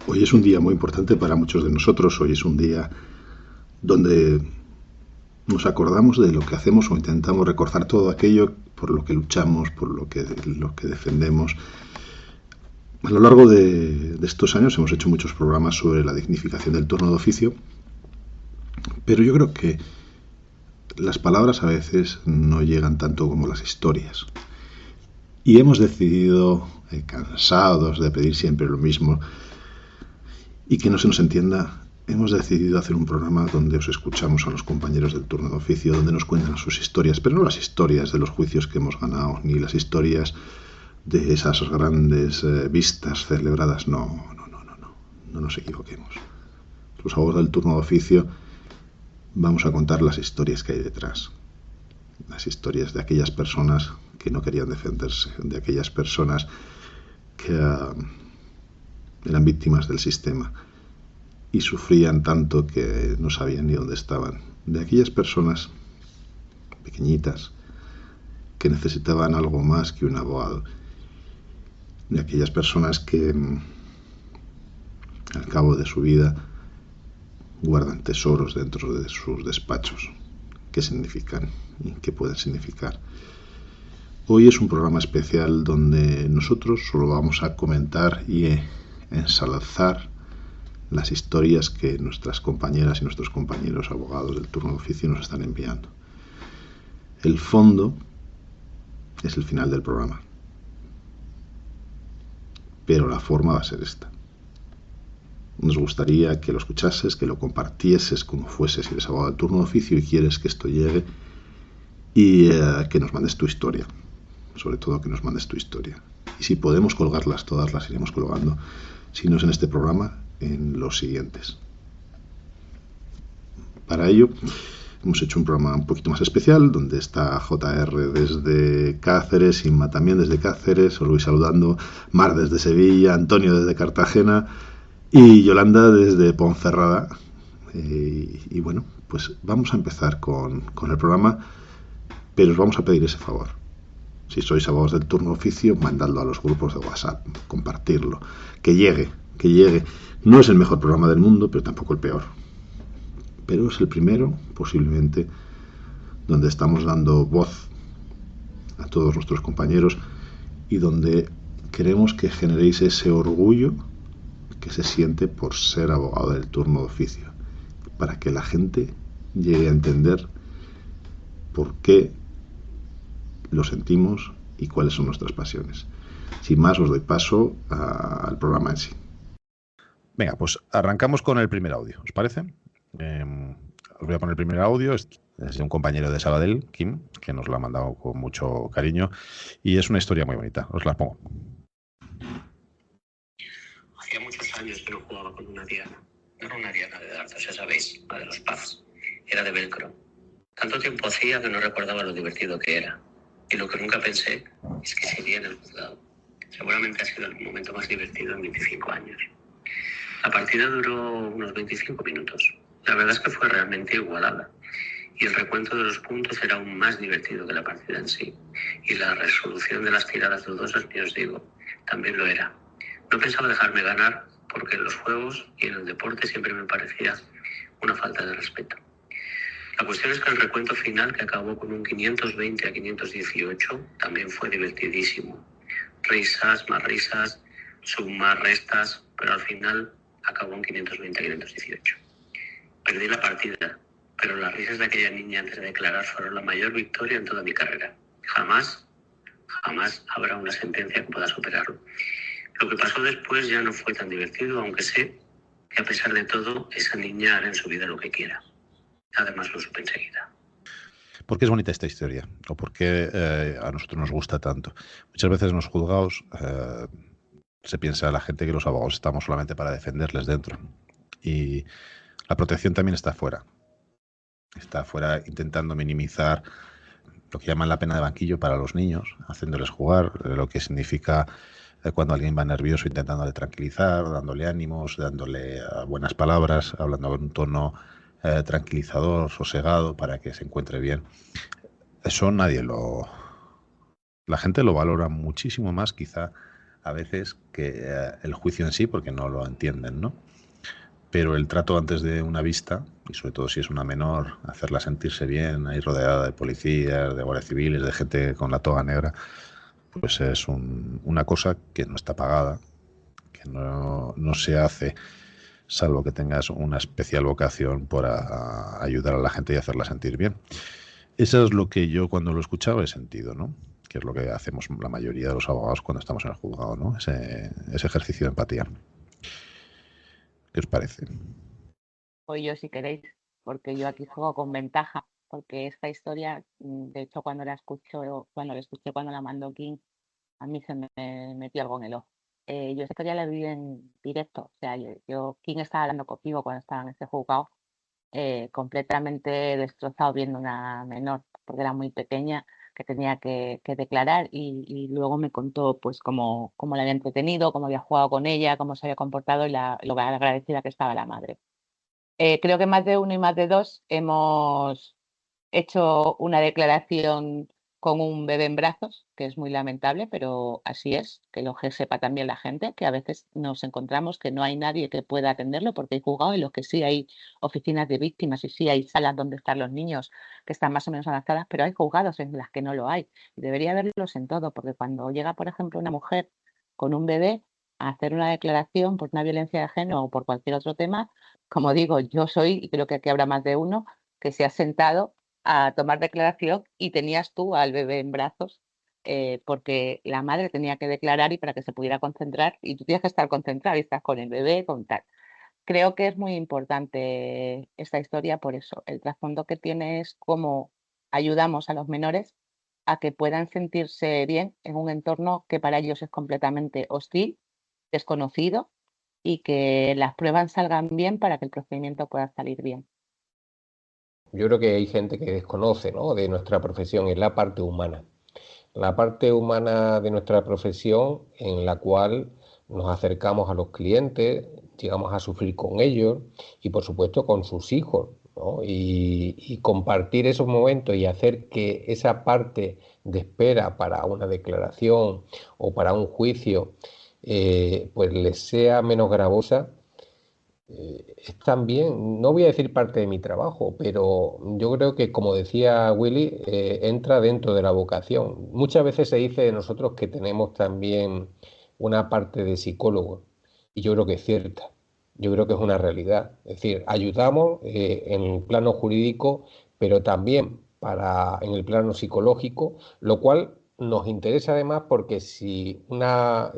Hoy es un día muy importante para muchos de nosotros. Hoy es un día donde nos acordamos de lo que hacemos o intentamos recordar todo aquello por lo que luchamos, por lo que defendemos. A lo largo de estos años hemos hecho muchos programas sobre la dignificación del turno de oficio, pero yo creo que las palabras a veces no llegan tanto como las historias. Y hemos decidido, cansados de pedir siempre lo mismo, y que no se nos entienda, hemos decidido hacer un programa donde os escuchamos a los compañeros del turno de oficio, donde nos cuentan sus historias, pero no las historias de los juicios que hemos ganado, ni las historias de esas grandes vistas celebradas. No nos equivoquemos. Los abogados del turno de oficio vamos a contar las historias que hay detrás, las historias de aquellas personas que no querían defenderse, de aquellas personas que eran víctimas del sistema y sufrían tanto que no sabían ni dónde estaban, de aquellas personas pequeñitas que necesitaban algo más que un abogado, de aquellas personas que al cabo de su vida guardan tesoros dentro de sus despachos. ¿Qué significan y qué pueden significar? Hoy es un programa especial donde nosotros solo vamos a comentar y ensalzar las historias que nuestras compañeras y nuestros compañeros abogados del turno de oficio nos están enviando. El fondo es el final del programa, pero la forma va a ser esta. Nos gustaría que lo escuchases, que lo compartieses como fuese si eres abogado del turno de oficio y quieres que esto llegue, y que nos mandes tu historia, sobre todo que nos mandes tu historia. Y si podemos colgarlas todas, las iremos colgando, si no es en este programa, en los siguientes. Para ello hemos hecho un programa un poquito más especial, donde está JR desde Cáceres, Inma también desde Cáceres, os voy saludando, Mar desde Sevilla, Antonio desde Cartagena y Yolanda desde Ponferrada. Y bueno, pues vamos a empezar con el programa, pero os vamos a pedir ese favor. Si sois abogados del turno oficio, mandadlo a los grupos de WhatsApp, compartirlo, que llegue, que llegue. No es el mejor programa del mundo, pero tampoco el peor. Pero es el primero, posiblemente, donde estamos dando voz a todos nuestros compañeros y donde queremos que generéis ese orgullo que se siente por ser abogado del turno de oficio, para que la gente llegue a entender por qué lo sentimos y cuáles son nuestras pasiones. Sin más, os doy paso al programa en sí. Venga, pues arrancamos con el primer audio, ¿os parece? Os voy a poner el primer audio, es de un compañero de Sabadell, Kim, que nos lo ha mandado con mucho cariño y es una historia muy bonita, os la pongo. Hacía muchos años que no jugaba con una diana. No era una diana de dardos, ya sabéis, la de los pubs. Era de velcro. Tanto tiempo hacía que no recordaba lo divertido que era. Y lo que nunca pensé es que sería en el juzgado. Seguramente ha sido el momento más divertido en 25 años. La partida duró unos 25 minutos. La verdad es que fue realmente igualada. Y el recuento de los puntos era aún más divertido que la partida en sí. Y la resolución de las tiradas dudosas, ni os digo, también lo era. No pensaba dejarme ganar porque en los juegos y en el deporte siempre me parecía una falta de respeto. La cuestión es que el recuento final, que acabó con un 520 a 518, también fue divertidísimo. Risas, más risas, sumas, restas, pero al final acabó en 520 a 518. Perdí la partida, pero las risas de aquella niña antes de declarar fueron la mayor victoria en toda mi carrera. Jamás habrá una sentencia que pueda superarlo. Lo que pasó después ya no fue tan divertido, aunque sé que a pesar de todo, esa niña hará en su vida lo que quiera. Además lo supe enseguida. ¿Por qué es bonita esta historia? ¿O por qué a nosotros nos gusta tanto? Muchas veces en los juzgados se piensa la gente que los abogados estamos solamente para defenderles dentro. Y la protección también está fuera. Está fuera intentando minimizar lo que llaman la pena de banquillo para los niños, haciéndoles jugar, lo que significa cuando alguien va nervioso intentándole tranquilizar, dándole ánimos, dándole buenas palabras, hablando en un tono tranquilizador, sosegado, para que se encuentre bien. Eso nadie lo... La gente lo valora muchísimo más quizá a veces que el juicio en sí, porque no lo entienden, ¿no? Pero el trato antes de una vista, y sobre todo si es una menor, hacerla sentirse bien, ahí rodeada de policías, de guardias civiles, de gente con la toga negra, pues es una cosa que no está pagada, que no se hace, salvo que tengas una especial vocación por ayudar a la gente y hacerla sentir bien. Eso es lo que yo cuando lo he escuchado he sentido, ¿no? Que es lo que hacemos la mayoría de los abogados cuando estamos en el juzgado, ¿no? Ese ejercicio de empatía. ¿Qué os parece? O yo si queréis, porque yo aquí juego con ventaja, porque esta historia, de hecho cuando la escuché cuando la mandó King, a mí se me metió algo en el ojo. Yo esta historia la vi en directo, o sea, King estaba hablando conmigo cuando estaba en ese juzgado, completamente destrozado viendo una menor, porque era muy pequeña, que tenía que declarar y luego me contó pues cómo la había entretenido, cómo había jugado con ella, cómo se había comportado y lo agradecida que estaba la madre. Creo que más de uno y más de dos hemos hecho una declaración con un bebé en brazos, que es muy lamentable, pero así es, que lo sepa también la gente, que a veces nos encontramos que no hay nadie que pueda atenderlo porque hay juzgados en los que sí hay oficinas de víctimas y sí hay salas donde están los niños que están más o menos adaptadas, pero hay juzgados en las que no lo hay. Y debería haberlos en todo, porque cuando llega, por ejemplo, una mujer con un bebé a hacer una declaración por una violencia de género o por cualquier otro tema, como digo, yo soy, y creo que aquí habrá más de uno, que se ha sentado a tomar declaración y tenías tú al bebé en brazos porque la madre tenía que declarar y para que se pudiera concentrar y tú tienes que estar concentrado y estás con el bebé, con tal. Creo que es muy importante esta historia por eso. El trasfondo que tiene es cómo ayudamos a los menores a que puedan sentirse bien en un entorno que para ellos es completamente hostil, desconocido y que las pruebas salgan bien para que el procedimiento pueda salir bien. Yo creo que hay gente que desconoce, ¿no?, de nuestra profesión, es la parte humana. La parte humana de nuestra profesión en la cual nos acercamos a los clientes, llegamos a sufrir con ellos y por supuesto con sus hijos, ¿no? Y compartir esos momentos y hacer que esa parte de espera para una declaración o para un juicio pues les sea menos gravosa. Es también, no voy a decir parte de mi trabajo, pero yo creo que, como decía Willy, entra dentro de la vocación. Muchas veces se dice de nosotros que tenemos también una parte de psicólogo, y yo creo que es cierta, yo creo que es una realidad. Es decir, ayudamos en el plano jurídico, pero también en el plano psicológico, lo cual nos interesa además porque si una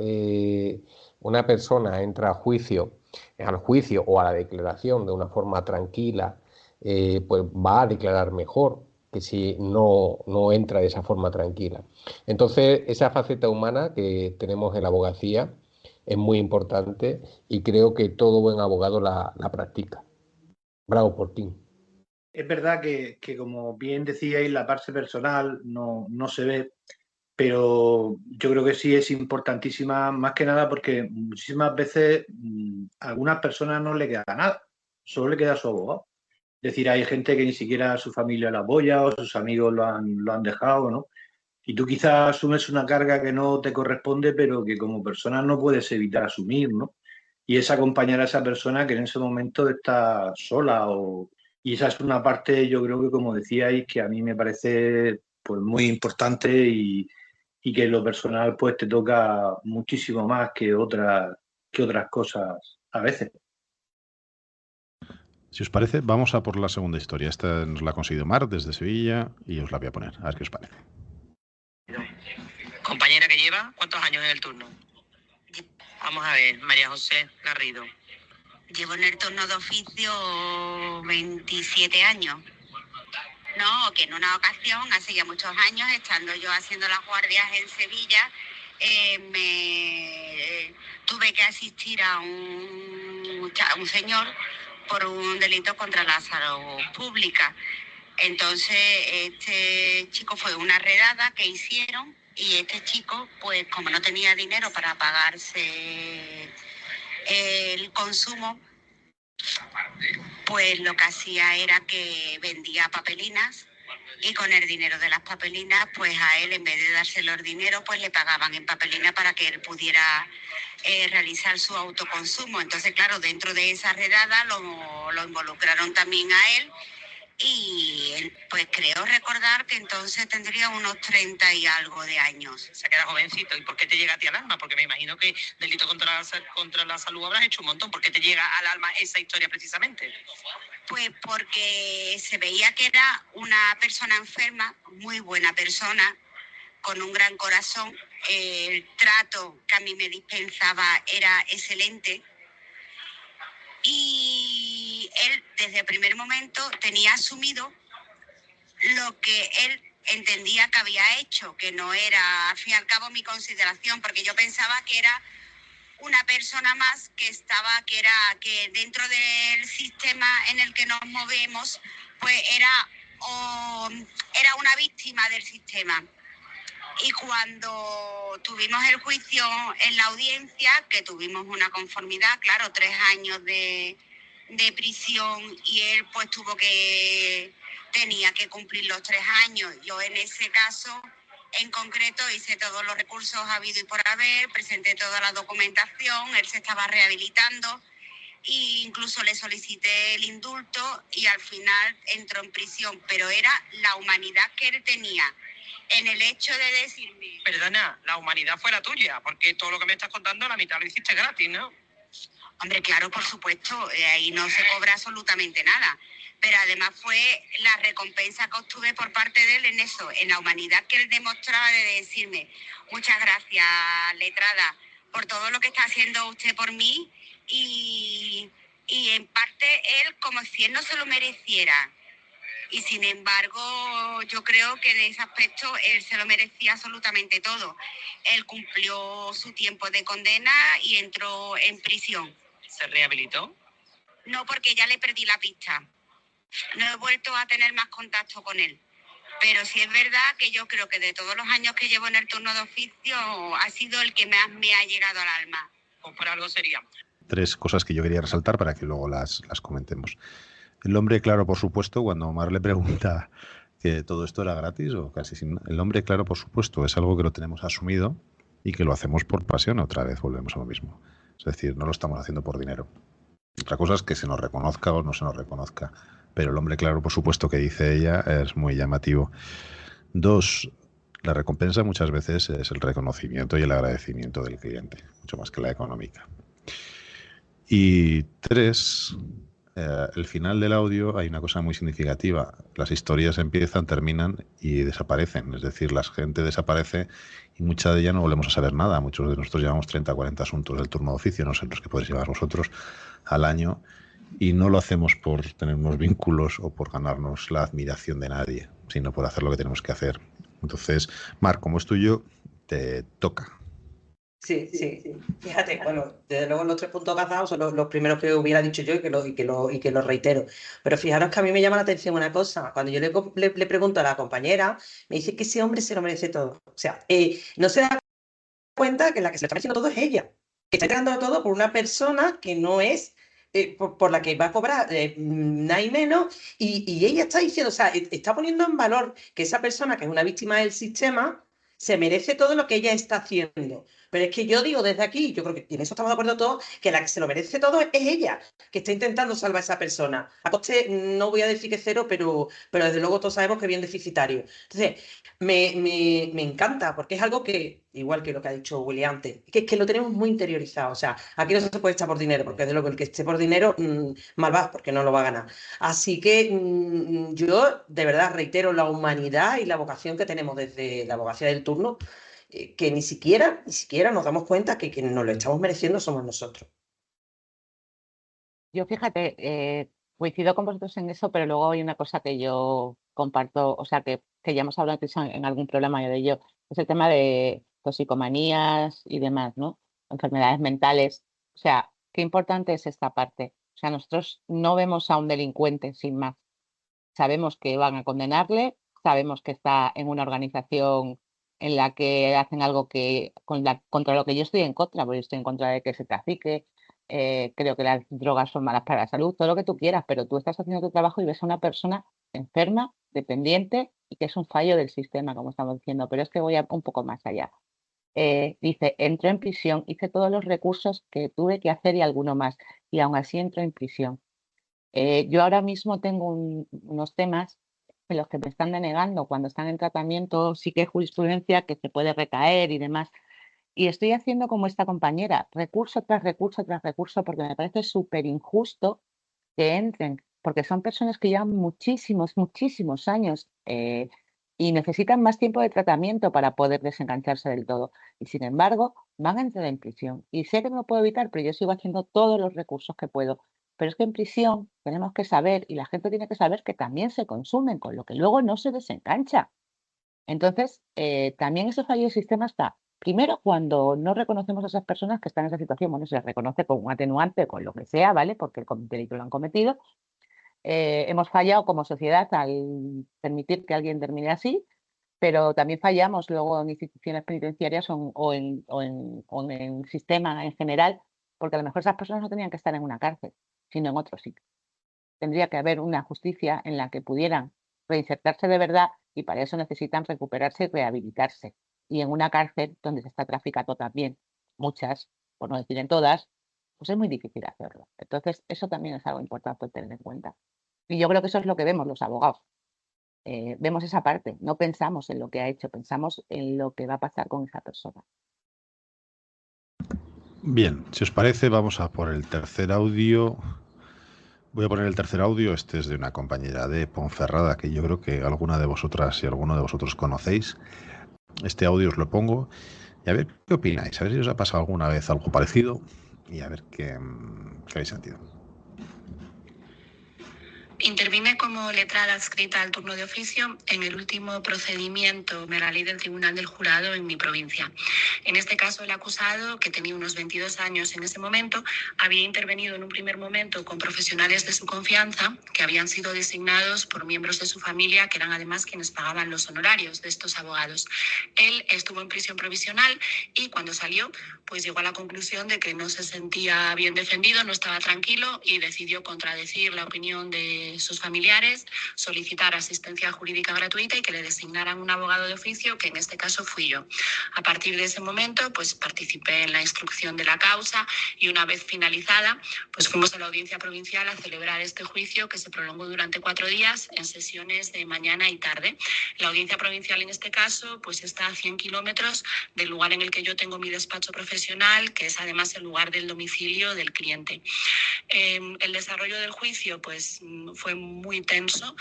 persona entra al juicio o a la declaración de una forma tranquila, pues va a declarar mejor que si no entra de esa forma tranquila. Entonces, esa faceta humana que tenemos en la abogacía es muy importante y creo que todo buen abogado la practica. Bravo por ti. Es verdad que como bien decíais, la parte personal no se ve, pero yo creo que sí es importantísima, más que nada porque muchísimas veces a algunas personas no le queda nada, solo le queda su abogado. Es decir, hay gente que ni siquiera su familia lo apoya o sus amigos lo han dejado, ¿no? Y tú quizás asumes una carga que no te corresponde, pero que como persona no puedes evitar asumir, ¿no? Y es acompañar a esa persona que en ese momento está sola y esa es una parte, yo creo que como decíais, que a mí me parece pues muy importante y que en lo personal pues te toca muchísimo más que otras cosas a veces. Si os parece, vamos a por la segunda historia. Esta nos la ha conseguido Mar desde Sevilla y os la voy a poner. A ver qué os parece. Compañera que lleva, ¿cuántos años en el turno? Vamos a ver, María José Garrido. Llevo en el turno de oficio 27 años. No, que en una ocasión, hace ya muchos años, estando yo haciendo las guardias en Sevilla, tuve que asistir a un señor por un delito contra la salud pública. Entonces, este chico fue una redada que hicieron y este chico, pues como no tenía dinero para pagarse el consumo, pues lo que hacía era que vendía papelinas Y con el dinero de las papelinas, pues a él, en vez de dárselo el dinero, pues le pagaban en papelina para que él pudiera realizar su autoconsumo. Entonces, claro, dentro de esa redada lo involucraron también a él. Y él, pues creo recordar que entonces tendría unos 30 y algo de años. Se queda jovencito. ¿Y por qué te llega a ti al alma? Porque me imagino que delito contra la salud habrás hecho un montón. ¿Por qué te llega al alma esa historia precisamente? Pues porque se veía que era una persona enferma, muy buena persona, con un gran corazón. El trato que a mí me dispensaba era excelente. Y él, desde el primer momento, tenía asumido lo que él entendía que había hecho, que no era, al fin y al cabo, mi consideración, porque yo pensaba que era una persona más que dentro del sistema en el que nos movemos, pues era una víctima del sistema. Y cuando tuvimos el juicio en la audiencia, que tuvimos una conformidad, claro, 3 años de prisión, y él pues tenía que cumplir los 3 años. Yo en ese caso en concreto hice todos los recursos habido y por haber, presenté toda la documentación, él se estaba rehabilitando e incluso le solicité el indulto y al final entró en prisión. Pero era la humanidad que él tenía en el hecho de decirme... Perdona, la humanidad fue la tuya, porque todo lo que me estás contando, la mitad lo hiciste gratis, ¿no? Hombre, claro, por supuesto, ahí no se cobra absolutamente nada. Pero además fue la recompensa que obtuve por parte de él en eso, en la humanidad que él demostraba de decirme: muchas gracias, letrada, por todo lo que está haciendo usted por mí, y en parte él como si él no se lo mereciera. Y sin embargo, yo creo que en ese aspecto él se lo merecía absolutamente todo. Él cumplió su tiempo de condena y entró en prisión. ¿Se rehabilitó? No, porque ya le perdí la pista. No he vuelto a tener más contacto con él. Pero sí es verdad que yo creo que de todos los años que llevo en el turno de oficio ha sido el que más me ha llegado al alma. Pues por algo sería. 3 cosas que yo quería resaltar para que luego las comentemos. El hombre claro, por supuesto, cuando Omar le pregunta que todo esto era gratis o casi sin... El hombre claro, por supuesto, es algo que lo tenemos asumido y que lo hacemos por pasión. Otra vez volvemos a lo mismo. Es decir, no lo estamos haciendo por dinero. Otra cosa es que se nos reconozca o no se nos reconozca. Pero el hombre claro, por supuesto, que dice ella, es muy llamativo. 2, la recompensa muchas veces es el reconocimiento y el agradecimiento del cliente, mucho más que la económica. Y 3, el final del audio hay una cosa muy significativa. Las historias empiezan, terminan y desaparecen. Es decir, la gente desaparece y mucha de ella no volvemos a saber nada. Muchos de nosotros llevamos 30 o 40 asuntos del turno de oficio, no sé los que podéis llevar vosotros, al año. Y no lo hacemos por tener unos vínculos o por ganarnos la admiración de nadie, sino por hacer lo que tenemos que hacer. Entonces, Mar, como es tuyo, te toca. Sí. Fíjate, bueno, desde luego los 3 puntos que has dado son los primeros que hubiera dicho yo y que lo reitero. Pero fijaros que a mí me llama la atención una cosa. Cuando yo le pregunto a la compañera, me dice que ese hombre se lo merece todo. O sea, no se da cuenta que la que se lo está mereciendo todo es ella. Que está entregando todo por una persona que no es... por la que va a cobrar nada y menos, y ella está diciendo, o sea, está poniendo en valor que esa persona que es una víctima del sistema se merece todo lo que ella está haciendo. Pero es que yo digo desde aquí, yo creo que en eso estamos de acuerdo todos, que la que se lo merece todo es ella, que está intentando salvar a esa persona. A coste, no voy a decir que 0, pero desde luego todos sabemos que es bien deficitario. Entonces, me encanta, porque es algo que, igual que lo que ha dicho William antes, que lo tenemos muy interiorizado. O sea, aquí no se puede echar por dinero, porque desde luego el que esté por dinero, mal va, porque no lo va a ganar. Así que yo, de verdad, reitero la humanidad y la vocación que tenemos desde la abogacía del turno, que ni siquiera nos damos cuenta que quienes nos lo estamos mereciendo somos nosotros. Yo fíjate, coincido con vosotros en eso, pero luego hay una cosa que yo comparto, o sea, que ya hemos hablado antes en algún programa de ello, es el tema de toxicomanías y demás, ¿no? Enfermedades mentales. O sea, qué importante es esta parte. O sea, nosotros no vemos a un delincuente sin más. Sabemos que van a condenarle, sabemos que está en una organización en la que hacen algo contra lo que yo estoy en contra, porque yo estoy en contra de que se trafique. Creo que las drogas son malas para la salud, todo lo que tú quieras, pero tú estás haciendo tu trabajo y ves a una persona enferma dependiente y que es un fallo del sistema, como estamos diciendo, pero es que voy un poco más allá. Dice, entró en prisión, hice todos los recursos que tuve que hacer y alguno más, y aún así entró en prisión. Yo ahora mismo tengo unos temas en los que me están denegando cuando están en tratamiento, sí que hay jurisprudencia que se puede recaer y demás. Y estoy haciendo como esta compañera, recurso tras recurso tras recurso, porque me parece súper injusto que entren, porque son personas que llevan muchísimos, muchísimos años y necesitan más tiempo de tratamiento para poder desengancharse del todo. Y sin embargo, van a entrar en prisión. Y sé que no lo puedo evitar, pero yo sigo haciendo todos los recursos que puedo. Pero es que en prisión tenemos que saber, y la gente tiene que saber, que también se consumen, con lo que luego no se desengancha. Entonces, también ese fallo del sistema está, primero, cuando no reconocemos a esas personas que están en esa situación, bueno, se les reconoce con un atenuante, con lo que sea, ¿vale? Porque el delito lo han cometido. Hemos fallado como sociedad al permitir que alguien termine así, pero también fallamos luego en instituciones penitenciarias o en el sistema en general, porque a lo mejor esas personas no tenían que estar en una cárcel, sino en otro sitio. Tendría que haber una justicia en la que pudieran reinsertarse de verdad y para eso necesitan recuperarse y rehabilitarse. Y en una cárcel donde se está traficando también, muchas, por no decir en todas, pues es muy difícil hacerlo. Entonces, eso también es algo importante tener en cuenta. Y yo creo que eso es lo que vemos los abogados. Vemos esa parte, no pensamos en lo que ha hecho, pensamos en lo que va a pasar con esa persona. Bien, si os parece, vamos a por el tercer audio. Voy a poner el tercer audio. Este es de una compañera de Ponferrada que yo creo que alguna de vosotras y alguno de vosotros conocéis. Este audio os lo pongo y a ver qué opináis, a ver si os ha pasado alguna vez algo parecido y a ver qué habéis sentido. Intervine como letrada adscrita al turno de oficio en el último procedimiento de la ley del Tribunal del Jurado en mi provincia. En este caso, el acusado, que tenía unos 22 años en ese momento, había intervenido en un primer momento con profesionales de su confianza que habían sido designados por miembros de su familia, que eran además quienes pagaban los honorarios de estos abogados. Él estuvo en prisión provisional y cuando salió, pues llegó a la conclusión de que no se sentía bien defendido, no estaba tranquilo y decidió contradecir la opinión de sus familiares, solicitar asistencia jurídica gratuita y que le designaran un abogado de oficio, que en este caso fui yo. A partir de ese momento, pues participé en la instrucción de la causa y una vez finalizada, pues fuimos a la audiencia provincial a celebrar este juicio que se prolongó durante 4 días en sesiones de mañana y tarde. La audiencia provincial en este caso, pues está a 100 kilómetros del lugar en el que yo tengo mi despacho profesional, que es además el lugar del domicilio del cliente. El desarrollo del juicio, pues fue muy tenso,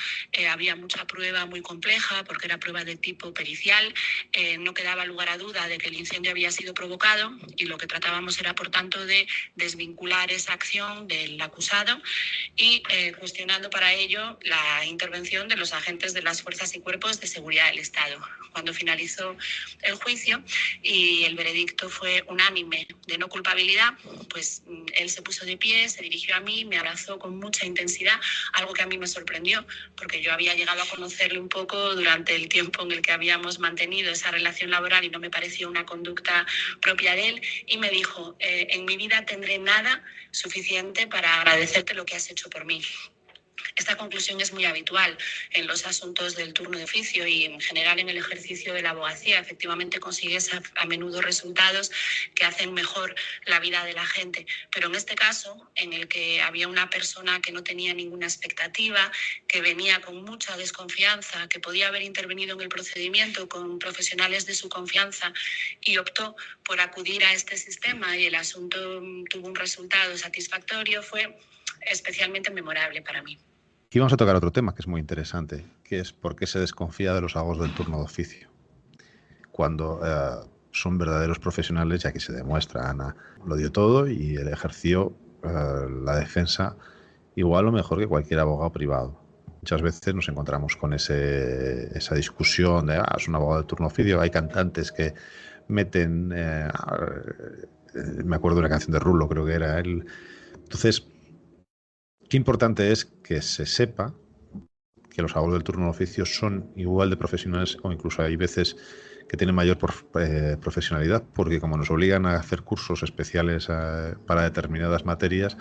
había mucha prueba muy compleja porque era prueba de tipo pericial, no quedaba lugar a duda de que el incendio había sido provocado y lo que tratábamos era, por tanto, de desvincular esa acción del acusado y cuestionando para ello la intervención de los agentes de las fuerzas y cuerpos de seguridad del Estado. Cuando finalizó el juicio y el veredicto fue unánime de no culpabilidad, pues él se puso de pie, se dirigió a mí, me abrazó con mucha intensidad, algo que a mí me sorprendió, porque yo había llegado a conocerle un poco durante el tiempo en el que habíamos mantenido esa relación laboral y no me pareció una conducta propia de él, y me dijo, en mi vida tendré nada suficiente para agradecerte lo que has hecho por mí. Esta conclusión es muy habitual en los asuntos del turno de oficio y en general en el ejercicio de la abogacía. Efectivamente consigues a menudo resultados que hacen mejor la vida de la gente. Pero en este caso, en el que había una persona que no tenía ninguna expectativa, que venía con mucha desconfianza, que podía haber intervenido en el procedimiento con profesionales de su confianza y optó por acudir a este sistema y el asunto tuvo un resultado satisfactorio, fue especialmente memorable para mí. Aquí vamos a tocar otro tema que es muy interesante, que es por qué se desconfía de los abogados del turno de oficio. Cuando son verdaderos profesionales, ya que se demuestra, Ana lo dio todo y él ejerció la defensa igual o mejor que cualquier abogado privado. Muchas veces nos encontramos con esa discusión de es un abogado del turno de oficio. Hay cantantes que meten, me acuerdo de una canción de Rulo, creo que era él. Entonces, qué importante es que se sepa que los abogados del turno de oficio son igual de profesionales o incluso hay veces que tienen mayor profesionalidad, porque como nos obligan a hacer cursos especiales para determinadas materias,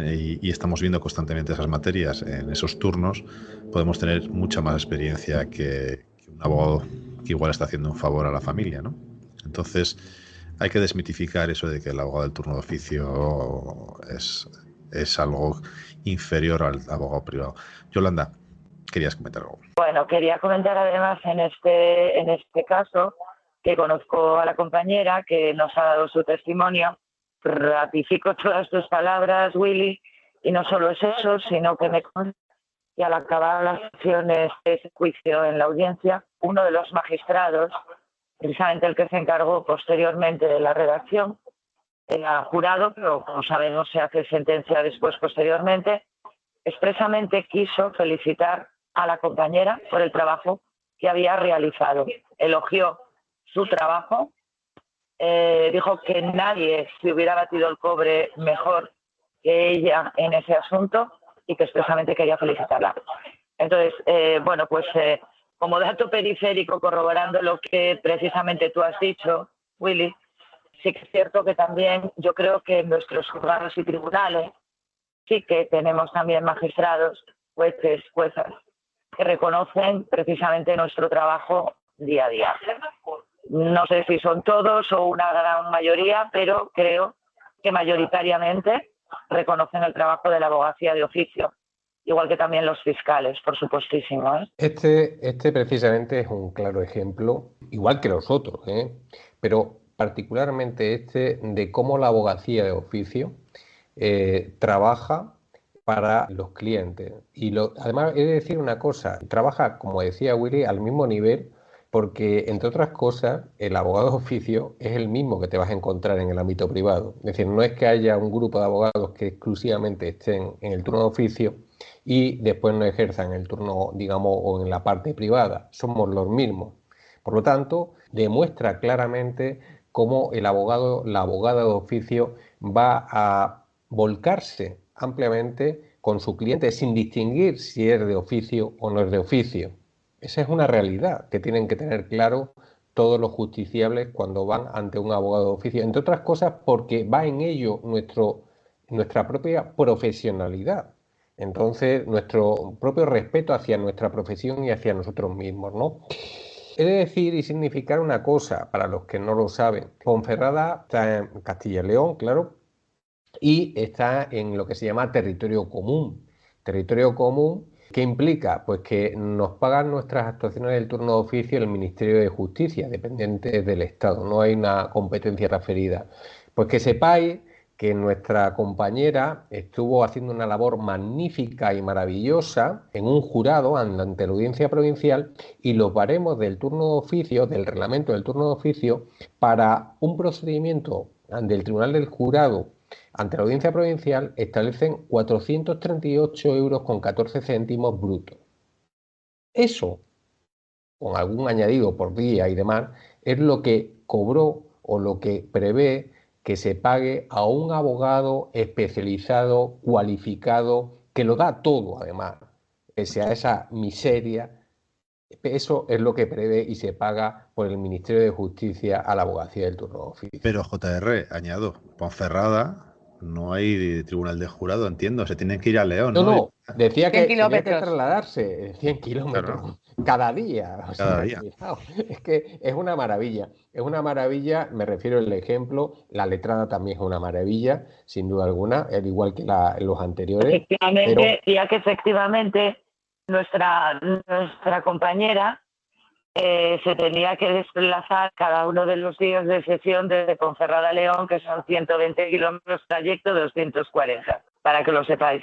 y estamos viendo constantemente esas materias en esos turnos, podemos tener mucha más experiencia que un abogado que igual está haciendo un favor a la familia, ¿no? Entonces, hay que desmitificar eso de que el abogado del turno de oficio es algo inferior al abogado privado. Yolanda, querías comentar algo. Bueno, quería comentar además en este caso que conozco a la compañera que nos ha dado su testimonio. Ratifico todas tus palabras, Willy, y no solo es eso, sino que me consta que al acabar las sesiones de ese juicio en la audiencia, uno de los magistrados, precisamente el que se encargó posteriormente de la redacción, era jurado, pero como sabemos se hace sentencia después posteriormente, expresamente quiso felicitar a la compañera por el trabajo que había realizado. Elogió su trabajo, dijo que nadie se hubiera batido el cobre mejor que ella en ese asunto y que expresamente quería felicitarla. Entonces, bueno, pues como dato periférico, corroborando lo que precisamente tú has dicho, Willy, sí que es cierto que también yo creo que en nuestros juzgados y tribunales sí que tenemos también magistrados, jueces, juezas, que reconocen precisamente nuestro trabajo día a día. No sé si son todos o una gran mayoría, pero creo que mayoritariamente reconocen el trabajo de la abogacía de oficio, igual que también los fiscales, por supuestísimo, ¿eh? Este precisamente es un claro ejemplo, igual que los otros, pero particularmente de cómo la abogacía de oficio trabaja para los clientes. Y además he de decir una cosa, trabaja, como decía Willy, al mismo nivel, porque, entre otras cosas, el abogado de oficio es el mismo que te vas a encontrar en el ámbito privado. Es decir, no es que haya un grupo de abogados que exclusivamente estén en el turno de oficio y después no ejerzan el turno, digamos, o en la parte privada. Somos los mismos. Por lo tanto, demuestra claramente cómo el abogado, la abogada de oficio va a volcarse ampliamente con su cliente sin distinguir si es de oficio o no es de oficio. Esa es una realidad que tienen que tener claro todos los justiciables cuando van ante un abogado de oficio, entre otras cosas porque va en ello nuestra propia profesionalidad. Entonces, nuestro propio respeto hacia nuestra profesión y hacia nosotros mismos, ¿no? He de decir y significar una cosa para los que no lo saben. Ponferrada está en Castilla y León, claro, y está en lo que se llama territorio común. Territorio común, ¿qué implica? Pues que nos pagan nuestras actuaciones del turno de oficio el Ministerio de Justicia, dependiente del Estado, no hay una competencia referida. Pues que sepáis que nuestra compañera estuvo haciendo una labor magnífica y maravillosa en un jurado ante la audiencia provincial y los baremos del turno de oficio, del reglamento del turno de oficio, para un procedimiento del Tribunal del Jurado ante la audiencia provincial establecen 438,14 € brutos. Eso, con algún añadido por día y demás, es lo que cobró o lo que prevé que se pague a un abogado especializado, cualificado, que lo da todo además, pese a esa miseria. Eso es lo que prevé y se paga por el Ministerio de Justicia a la abogacía del turno de oficio. Pero JR, añado, Ponferrada no hay tribunal de jurado, entiendo, se tienen que ir a León, ¿no? No, decía que tenía que kilómetros. trasladarse 100 kilómetros Claro. cada día. O sea, Cada día. cuidado. Es que es una maravilla. Es una maravilla, me refiero al ejemplo, la letrada también es una maravilla, sin duda alguna, al igual que los anteriores. Efectivamente, pero ya que efectivamente nuestra compañera se tenía que desplazar cada uno de los días de sesión desde Ponferrada a León, que son 120 kilómetros trayecto, 240, para que lo sepáis.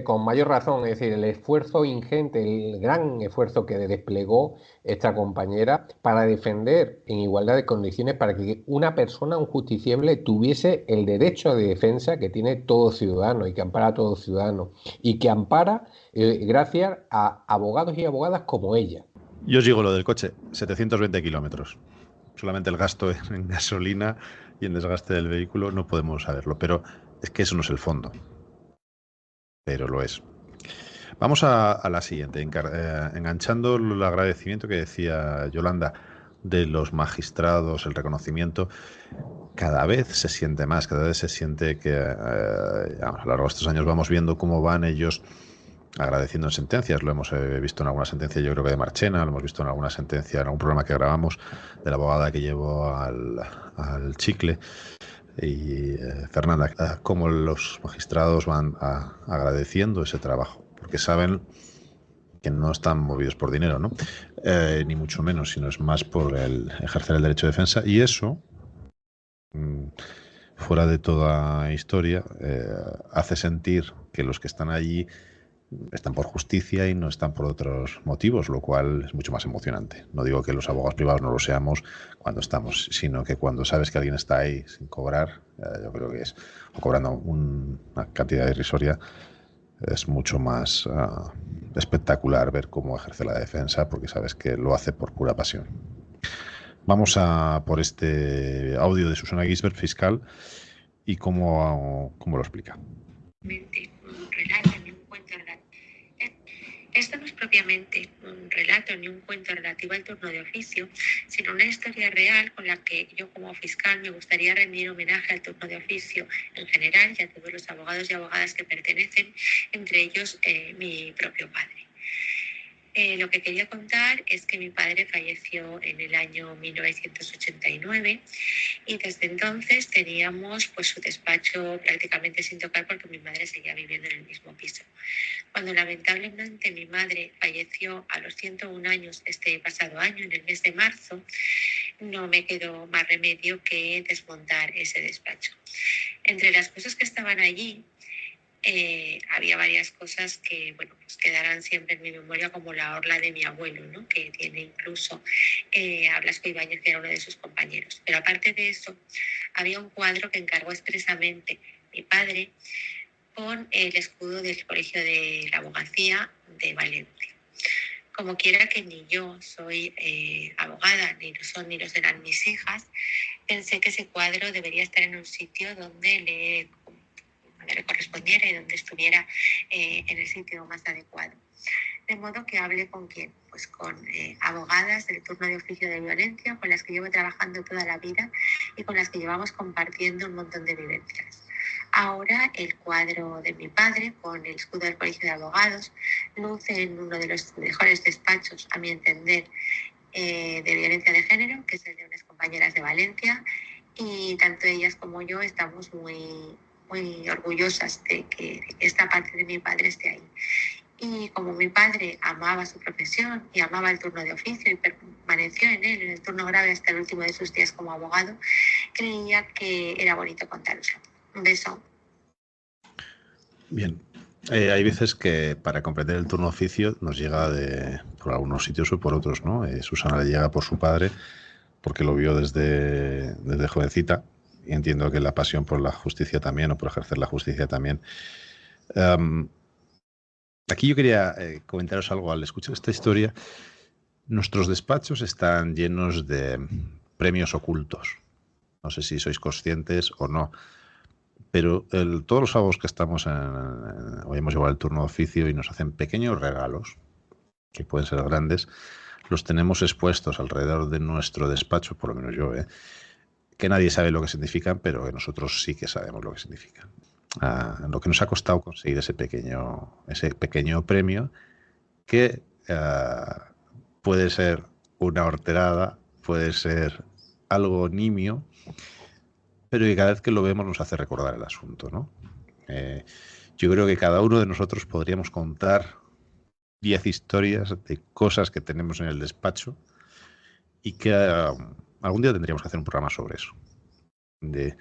Con mayor razón, es decir, el esfuerzo ingente, el gran esfuerzo que desplegó esta compañera para defender en igualdad de condiciones para que una persona, un justiciable, tuviese el derecho de defensa que tiene todo ciudadano y que ampara a todo ciudadano y que ampara gracias a abogados y abogadas como ella. Yo os digo lo del coche, 720 kilómetros. Solamente el gasto en gasolina y en desgaste del vehículo no podemos saberlo, pero es que eso no es el fondo. Pero lo es. Vamos a la siguiente, enganchando el agradecimiento que decía Yolanda. de los magistrados, el reconocimiento, cada vez se siente más, cada vez se siente que a lo largo de estos años vamos viendo cómo van ellos agradeciendo en sentencias. Lo hemos visto en alguna sentencia, yo creo que de Marchena, lo hemos visto en alguna sentencia, en algún programa que grabamos de la abogada que llevó al Chicle y Fernanda, cómo los magistrados van agradeciendo ese trabajo, porque saben que no están movidos por dinero, ¿no? Ni mucho menos, sino es más por el ejercer el derecho de defensa, y eso, fuera de toda historia, hace sentir que los que están allí están por justicia y no están por otros motivos, lo cual es mucho más emocionante. No digo que los abogados privados no lo seamos cuando estamos, sino que cuando sabes que alguien está ahí sin cobrar, yo creo que es, o cobrando una cantidad irrisoria, es mucho más espectacular ver cómo ejerce la defensa, porque sabes que lo hace por pura pasión. Vamos a por este audio de Susana Gisbert, fiscal, y cómo lo explica. Un relato ni un cuento relativo. Esto no es propiamente un relato ni un cuento relativo al turno de oficio, sino una historia real con la que yo como fiscal me gustaría rendir homenaje al turno de oficio en general y a todos los abogados y abogadas que pertenecen, entre ellos mi propio padre. Lo que quería contar es que mi padre falleció en el año 1989 y desde entonces teníamos pues su despacho prácticamente sin tocar porque mi madre seguía viviendo en el mismo piso. Cuando lamentablemente mi madre falleció a los 101 años este pasado año, en el mes de marzo, no me quedó más remedio que desmontar ese despacho. Entre las cosas que estaban allí, había varias cosas que, bueno, pues quedarán siempre en mi memoria, como la orla de mi abuelo, ¿no? Que tiene incluso a Blasco Ibáñez, que era uno de sus compañeros. Pero aparte de eso, había un cuadro que encargó expresamente mi padre con el escudo del Colegio de la Abogacía de Valencia. Como quiera que ni yo soy abogada, ni lo son ni lo serán mis hijas, pensé que ese cuadro debería estar en un sitio donde le correspondiera y donde estuviera en el sitio más adecuado. De modo que hablé con quién, pues con abogadas del turno de oficio de violencia, con las que llevo trabajando toda la vida y con las que llevamos compartiendo un montón de vivencias. Ahora el cuadro de mi padre, con el escudo del Colegio de Abogados, luce en uno de los mejores despachos, a mi entender, de violencia de género, que es el de unas compañeras de Valencia, y tanto ellas como yo estamos muy orgullosas de que esta parte de mi padre esté ahí. Y como mi padre amaba su profesión y amaba el turno de oficio y permaneció en él, en el turno grave, hasta el último de sus días como abogado, creía que era bonito contaroslo. Un beso. Bien. Hay veces que para comprender el turno de oficio nos llega por algunos sitios o por otros, ¿no? Susana le llega por su padre, porque lo vio desde jovencita, y entiendo que la pasión por la justicia también, o por ejercer la justicia también. Aquí yo quería comentaros algo al escuchar esta historia. Nuestros despachos están llenos de premios ocultos. No sé si sois conscientes o no, pero todos los abogados que estamos hoy hemos llevado el turno de oficio y nos hacen pequeños regalos, que pueden ser grandes, los tenemos expuestos alrededor de nuestro despacho, por lo menos yo, que nadie sabe lo que significan, pero que nosotros sí que sabemos lo que significan. Lo que nos ha costado conseguir ese pequeño premio, que puede ser una horterada, puede ser algo nimio, pero que cada vez que lo vemos nos hace recordar el asunto, ¿no? Yo creo que cada uno de nosotros podríamos contar 10 historias de cosas que tenemos en el despacho y que algún día tendríamos que hacer un programa sobre eso, de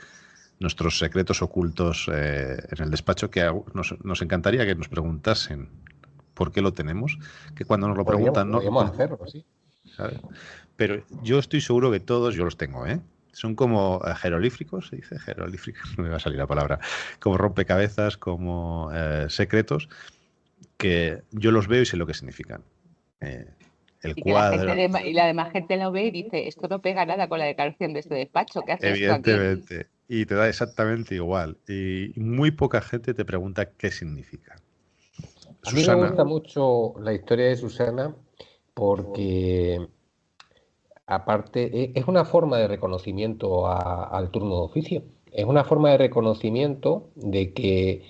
nuestros secretos ocultos en el despacho, que nos encantaría que nos preguntasen por qué lo tenemos, que cuando nos lo preguntan podríamos hacerlo, sí. ¿Sabes? Pero yo estoy seguro que todos, yo los tengo, son como jeroglíficos, se dice jeroglíficos, no me va a salir la palabra, como rompecabezas, como secretos, que yo los veo y sé lo que significan. El cuadro. Y la demás gente lo ve y dice, esto no pega nada con la declaración de este despacho, ¿qué haces tú aquí? Evidentemente, y te da exactamente igual. Y muy poca gente te pregunta qué significa. A mí me gusta mucho la historia de Susana porque aparte, es una forma de reconocimiento al turno de oficio. Es una forma de reconocimiento de que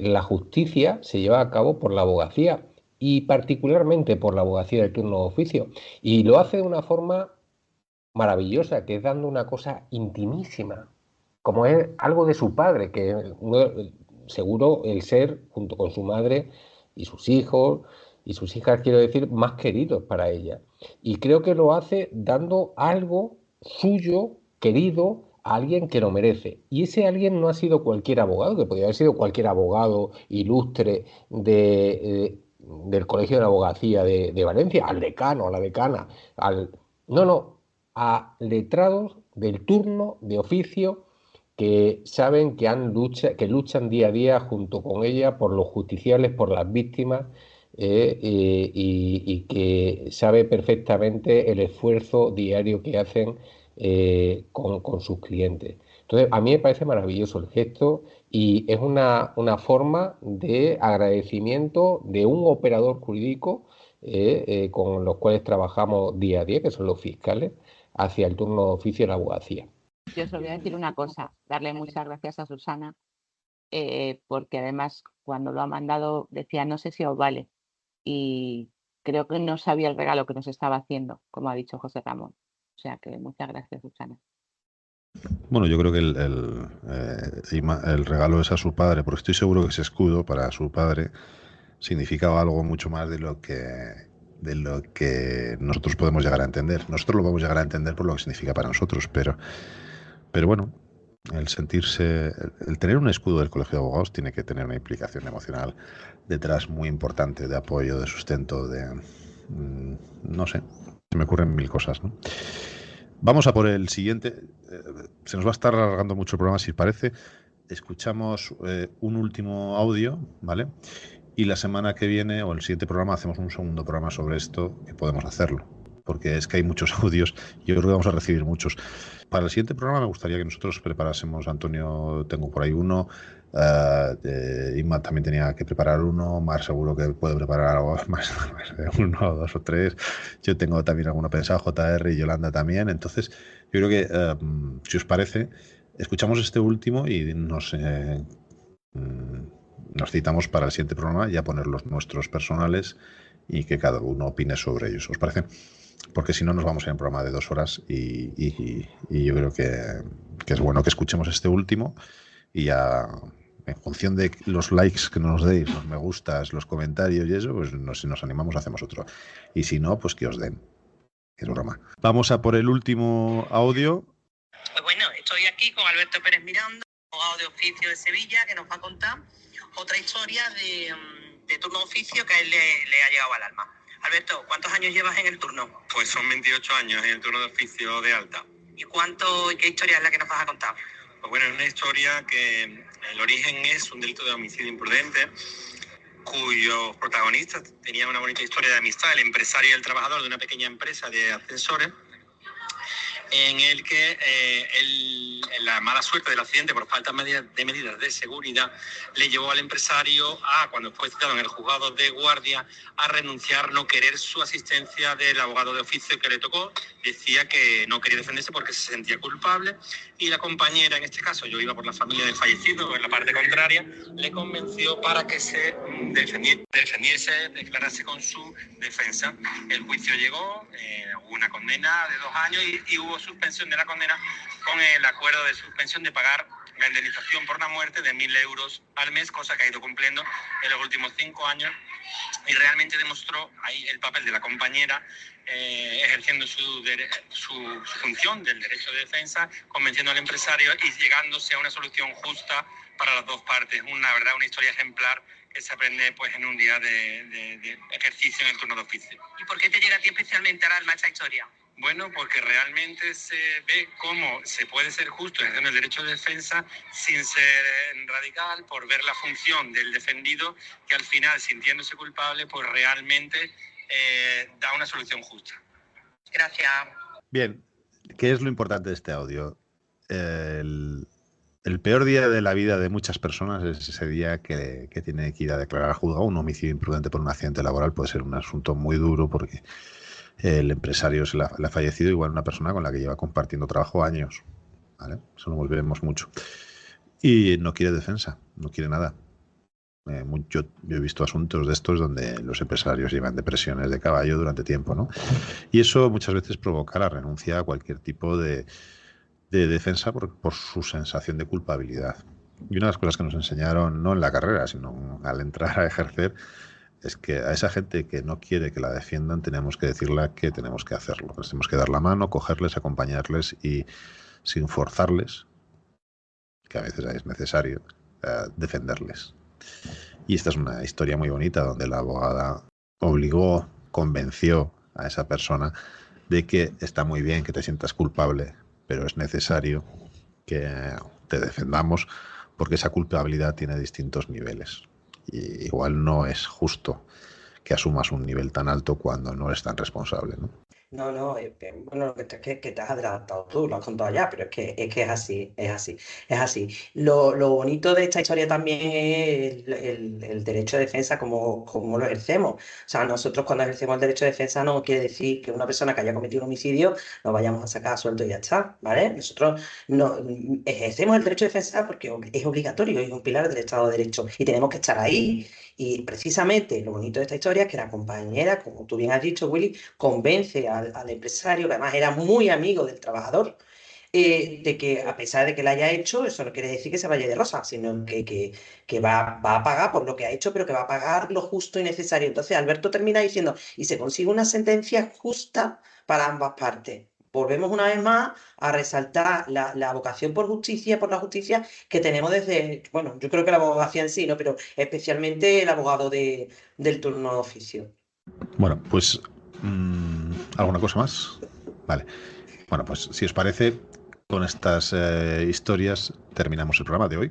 la justicia se lleva a cabo por la abogacía y particularmente por la abogacía del turno de oficio. Y lo hace de una forma maravillosa, que es dando una cosa intimísima, como es algo de su padre, que seguro el ser, junto con su madre y sus hijos y sus hijas, quiero decir, más queridos para ella. Y creo que lo hace dando algo suyo, querido, a alguien que lo merece. Y ese alguien no ha sido cualquier abogado, que podría haber sido cualquier abogado ilustre del Colegio de la Abogacía de Valencia, al decano, a la decana, no, a letrados del turno de oficio que saben que luchan día a día junto con ella por los justiciables, por las víctimas, y que sabe perfectamente el esfuerzo diario que hacen con sus clientes. Entonces, a mí me parece maravilloso el gesto y es una forma de agradecimiento de un operador jurídico con los cuales trabajamos día a día, que son los fiscales, hacia el turno de oficio de la abogacía. Yo os voy a decir una cosa, darle muchas gracias a Susana, porque además cuando lo ha mandado decía, no sé si os vale, y creo que no sabía el regalo que nos estaba haciendo, como ha dicho José Ramón. O sea que muchas gracias, Susana. Bueno, yo creo que el regalo es a su padre, porque estoy seguro que ese escudo para su padre significaba algo mucho más de lo que nosotros podemos llegar a entender. Nosotros lo podemos llegar a entender por lo que significa para nosotros, pero bueno, el sentirse, el tener un escudo del Colegio de Abogados tiene que tener una implicación emocional detrás muy importante, de apoyo, de sustento, no sé, se me ocurren mil cosas, ¿no? Vamos a por el siguiente. Se nos va a estar alargando mucho el programa, si parece. Escuchamos un último audio, ¿vale? Y la semana que viene, o el siguiente programa, hacemos un segundo programa sobre esto, que podemos hacerlo. Porque es que hay muchos audios y yo creo que vamos a recibir muchos. Para el siguiente programa me gustaría que nosotros preparásemos, Antonio, tengo por ahí uno, Inma también tenía que preparar uno, Mar seguro que puede preparar algo más de uno, dos o tres. Yo tengo también alguno pensado, JR y Yolanda también. Entonces, yo creo que, si os parece, escuchamos este último y nos citamos para el siguiente programa y a poner los nuestros personales y que cada uno opine sobre ellos. ¿Os parece? Porque si no nos vamos a ir en un programa de 2 horas y yo creo que es bueno que escuchemos este último y ya en función de los likes que nos deis, los me gustas, los comentarios y eso, pues si nos animamos hacemos otro. Y si no, pues que os den. Es broma. Vamos a por el último audio. Pues bueno, estoy aquí con Alberto Pérez Miranda, abogado de oficio de Sevilla, que nos va a contar otra historia de turno de oficio que a él le ha llegado al alma. Alberto, ¿cuántos años llevas en el turno? Pues son 28 años en el turno de oficio de alta. ¿Y qué historia es la que nos vas a contar? Pues bueno, es una historia que el origen es un delito de homicidio imprudente, cuyos protagonistas tenían una bonita historia de amistad, el empresario y el trabajador de una pequeña empresa de ascensores, en el que la mala suerte del accidente por falta de medidas de seguridad le llevó al empresario cuando fue citado en el juzgado de guardia, a renunciar, no querer su asistencia del abogado de oficio que le tocó. Decía que no quería defenderse porque se sentía culpable y la compañera, en este caso yo iba por la familia del fallecido, en la parte contraria, le convenció para que se defendiese, declarase con su defensa. El juicio llegó, hubo una condena de 2 años y hubo suspensión de la condena con el acuerdo de suspensión de pagar la indemnización por la muerte de 1.000 euros al mes, cosa que ha ido cumpliendo en los últimos 5 años y realmente demostró ahí el papel de la compañera ejerciendo su función del derecho de defensa, convenciendo al empresario y llegándose a una solución justa para las dos partes. Una historia ejemplar que se aprende pues en un día de ejercicio en el turno de oficio. ¿Y por qué te llega a ti especialmente al alma esta historia? Bueno, porque realmente se ve cómo se puede ser justo ejerciendo el derecho de defensa sin ser radical, por ver la función del defendido que al final, sintiéndose culpable, pues realmente da una solución justa. Gracias. Bien, ¿qué es lo importante de este audio? El peor día de la vida de muchas personas es ese día que tiene que ir a declarar al juzgado un homicidio imprudente por un accidente laboral. Puede ser un asunto muy duro porque El empresario le ha fallecido igual una persona con la que lleva compartiendo trabajo años, ¿vale? Eso lo volveremos mucho. Y no quiere defensa, no quiere nada. Yo he visto asuntos de estos donde los empresarios llevan depresiones de caballo durante tiempo, ¿no? Y eso muchas veces provoca la renuncia a cualquier tipo de defensa por su sensación de culpabilidad. Y una de las cosas que nos enseñaron, no en la carrera, sino al entrar a ejercer, es que a esa gente que no quiere que la defiendan tenemos que decirle que tenemos que hacerlo. Les tenemos que dar la mano, cogerles, acompañarles y sin forzarles, que a veces es necesario, defenderles. Y esta es una historia muy bonita donde la abogada convenció a esa persona de que está muy bien que te sientas culpable, pero es necesario que te defendamos porque esa culpabilidad tiene distintos niveles. Y igual no es justo que asumas un nivel tan alto cuando no eres tan responsable, ¿no? No, bueno, que te has adelantado tú, lo has contado ya, pero es que es así. Lo bonito de esta historia también es el derecho de defensa, como lo ejercemos. O sea, nosotros cuando ejercemos el derecho de defensa no quiere decir que una persona que haya cometido un homicidio lo vayamos a sacar a sueldo y ya está, ¿vale? Nosotros no, ejercemos el derecho de defensa porque es obligatorio, es un pilar del Estado de Derecho y tenemos que estar ahí. Y precisamente lo bonito de esta historia es que la compañera, como tú bien has dicho, Willy, convence al empresario, que además era muy amigo del trabajador, de que a pesar de que lo haya hecho, eso no quiere decir que se vaya de rosa, sino que va a pagar por lo que ha hecho, pero que va a pagar lo justo y necesario. Entonces Alberto termina diciendo, y se consigue una sentencia justa para ambas partes. Volvemos una vez más a resaltar la vocación por la justicia que tenemos desde, bueno, yo creo que la abogacía en sí, ¿no? Pero especialmente el abogado del turno de oficio. Bueno, pues ¿alguna cosa más? Vale. Bueno, pues si os parece, con estas historias terminamos el programa de hoy.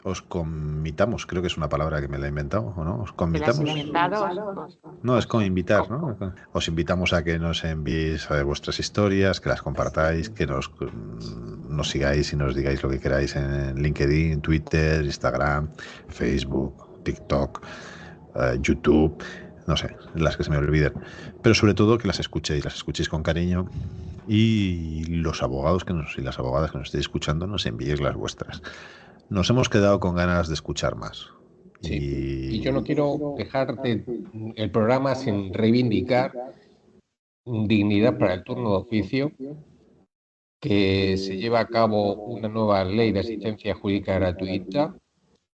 Os convitamos, creo que es una palabra que me la he inventado, ¿o no? Os convitamos. No, es como invitar, ¿no? Os invitamos a que nos enviéis vuestras historias, que las compartáis, que nos sigáis y nos digáis lo que queráis en LinkedIn, Twitter, Instagram, Facebook, TikTok, YouTube, no sé, las que se me olviden. Pero sobre todo que las escuchéis con cariño y los abogados y las abogadas que nos estéis escuchando nos enviéis las vuestras. Nos hemos quedado con ganas de escuchar más. Sí. Y yo no quiero dejarte el programa sin reivindicar dignidad para el turno de oficio, que se lleva a cabo una nueva ley de asistencia jurídica gratuita,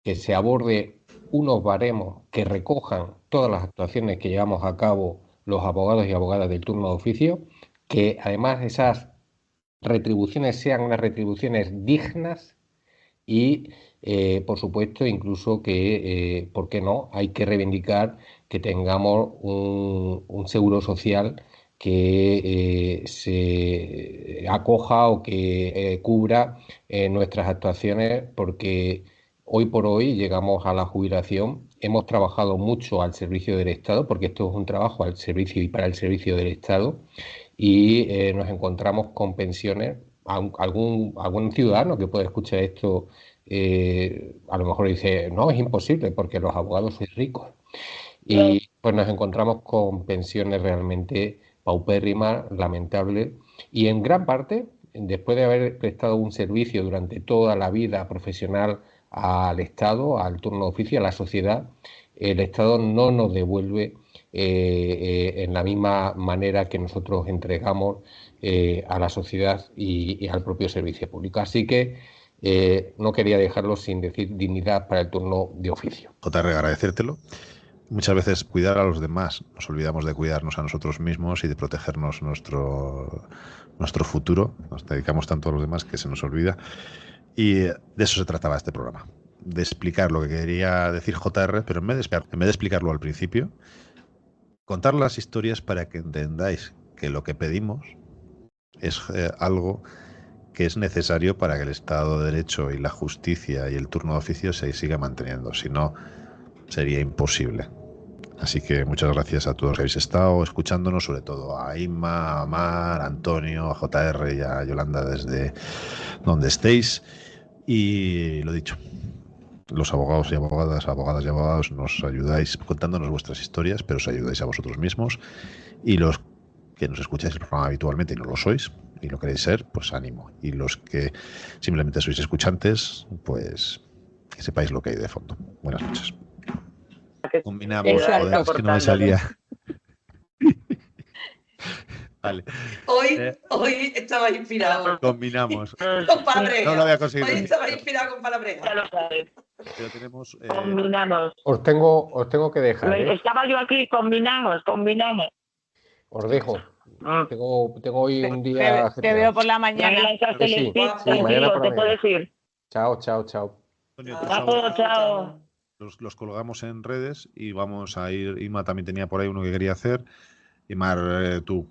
que se aborde unos baremos que recojan todas las actuaciones que llevamos a cabo los abogados y abogadas del turno de oficio, que además esas retribuciones sean unas retribuciones dignas y, por supuesto, incluso que, ¿por qué no?, hay que reivindicar que tengamos un seguro social que se acoja o que cubra nuestras actuaciones, porque hoy por hoy llegamos a la jubilación, hemos trabajado mucho al servicio del Estado, porque esto es un trabajo al servicio y para el servicio del Estado, y nos encontramos con pensiones. Algún ciudadano que pueda escuchar esto a lo mejor dice, no, es imposible porque los abogados sois ricos. Y pues nos encontramos con pensiones realmente paupérrimas, lamentables, y en gran parte, después de haber prestado un servicio durante toda la vida profesional al Estado, al turno de oficio, a la sociedad, el Estado no nos devuelve en la misma manera que nosotros entregamos a la sociedad y al propio servicio público. Así que no quería dejarlo sin decir dignidad para el turno de oficio. JR, agradecértelo. Muchas veces cuidar a los demás, nos olvidamos de cuidarnos a nosotros mismos y de protegernos nuestro futuro. Nos dedicamos tanto a los demás que se nos olvida. Y de eso se trataba este programa, de explicar lo que quería decir JR, pero en vez de explicarlo al principio, contar las historias para que entendáis que lo que pedimos es algo que es necesario para que el Estado de Derecho y la justicia y el turno de oficio se siga manteniendo. Si no, sería imposible. Así que muchas gracias a todos los que habéis estado escuchándonos, sobre todo a Inma, a Mar, a Antonio, a JR y a Yolanda desde donde estéis. Y lo dicho, los abogados y abogadas y abogados nos ayudáis contándonos vuestras historias, pero os ayudáis a vosotros mismos. Y los que nos escucháis el programa habitualmente y no lo sois, y lo queréis ser, pues ánimo. Y los que simplemente sois escuchantes, pues que sepáis lo que hay de fondo. Buenas noches. Combinamos, joder, es que no me salía. Vale. Hoy estaba inspirado. Combinamos. Con palabreja. No lo había conseguido. Hoy estaba inspirado con palabreja. Ya lo sabes. Pero tenemos. Combinamos. Os tengo que dejar. Estaba yo aquí, combinamos. Os dejo. Tengo hoy un día. Te veo por la mañana. Sí, mañana por la te puedes ir. Chao. Antonio, Chao. los colgamos en redes y vamos a ir. Inma también tenía por ahí uno que quería hacer. Y Mar, tú.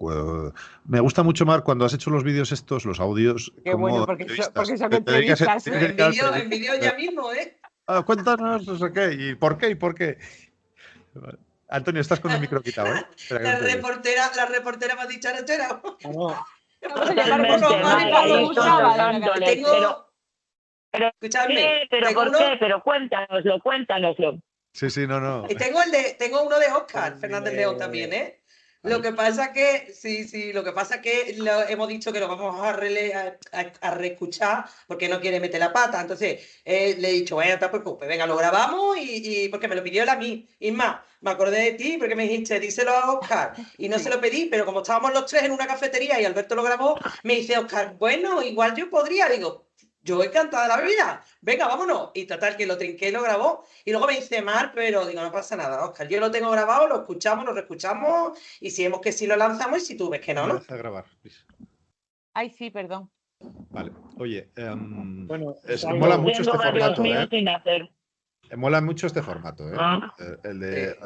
Me gusta mucho, Mar, cuando has hecho los vídeos estos, los audios. Qué como bueno, porque son te dedicas entrevistas. En vídeo ya mismo, ¿eh? Cuéntanos, no sé qué. ¿Y por qué? Vale. Antonio, estás con el micro quitado, ¿eh? La reportera me ha dicho, "Arachera". Escuchadme. ¿Pero por qué? Pero cuéntanoslo. Sí, no. Y tengo uno de Óscar Fernández León también, ¿eh? Lo que pasa que, hemos dicho que lo vamos a reescuchar porque no quiere meter la pata. Entonces, le he dicho, bueno, no te preocupes, venga, lo grabamos y porque me lo pidió él a mí. Y más, me acordé de ti porque me dijiste, díselo a Óscar. Y no se lo pedí, pero como estábamos los tres en una cafetería y Alberto lo grabó, me dice Óscar, bueno, igual yo podría. Digo, yo encantada de la vida, venga, vámonos. Y total, que lo trinqué y lo grabó. Y luego me dice Mar, pero digo, no pasa nada, Óscar, yo lo tengo grabado, lo escuchamos, lo reescuchamos, y si vemos que sí lo lanzamos y si tú ves que no, ¿no? A grabar, please. Ay, sí, perdón. Vale, oye, Bueno, mola mucho este formato, sin hacer. Mola mucho este formato, ¿eh? Ah. El de